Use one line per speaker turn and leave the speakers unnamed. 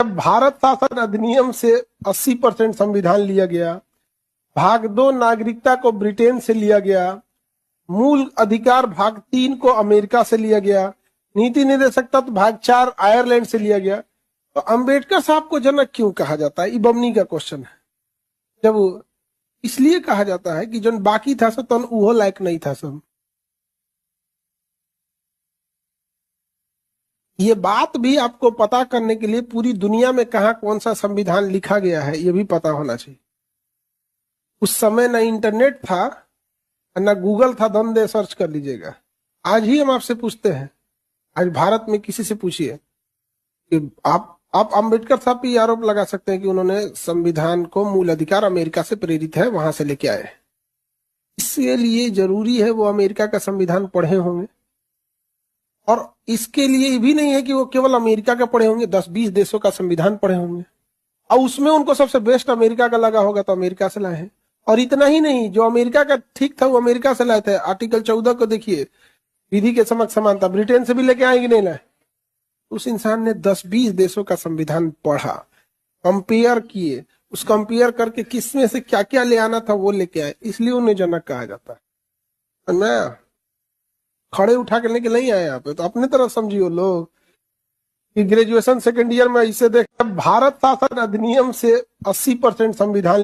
जब भारत शासन अधिनियम से 80% संविधान लिया गया, भाग 2 नागरिकता को ब्रिटेन से लिया गया, मूल अधिकार भाग 3 को अमेरिका से लिया गया, नीति निर्देशक तत्व भाग 4 आयरलैंड से लिया गया, तो अंबेडकर साहब को जनक क्यों कहा जाता है? ये बमनी का क्वेश्चन है। जब इसलिए कहा जाता है कि जो बाकी था सब तन उहो लायक नहीं था सब। ये बात भी आपको पता करने के लिए पूरी दुनिया में कहा कौन सा संविधान लिखा गया है ये भी पता होना चाहिए। उस समय ना इंटरनेट था ना गूगल था, दम दे सर्च कर लीजिएगा। आज ही हम आपसे पूछते हैं, आज भारत में किसी से पूछिए कि आप अंबेडकर साहब पे आरोप लगा सकते हैं कि उन्होंने संविधान को मूल अधिकार अमेरिका से प्रेरित है, वहां से लेके आए। इसके लिए जरूरी है वो अमेरिका का संविधान पढ़े होंगे, और इसके लिए भी नहीं है कि वो केवल अमेरिका का पढ़े होंगे, 10-20 देशों का संविधान पढ़े होंगे और उसमें उनको सबसे बेस्ट अमेरिका का लगा होगा तो अमेरिका से लाए हैं। और इतना ही नहीं, जो अमेरिका का ठीक था वो अमेरिका से लाए थे। आर्टिकल 14 को देखिए, विधि के समक्ष समानता, ब्रिटेन से भी लेके आएंगे नहीं लाए। उस इंसान ने 10-20 देशों का संविधान पढ़ा, कंपेयर किए, उस कंपेयर करके किसमें से क्या क्या ले आना था वो लेके आए, इसलिए उन्हें जनक कहा जाता है। मैं खड़े उठा के लेके नहीं आए यहाँ पे, तो अपने तरफ समझिए लोग कि ग्रेजुएशन सेकेंड ईयर में इसे देख, भारत शासन अधिनियम से 80% संविधान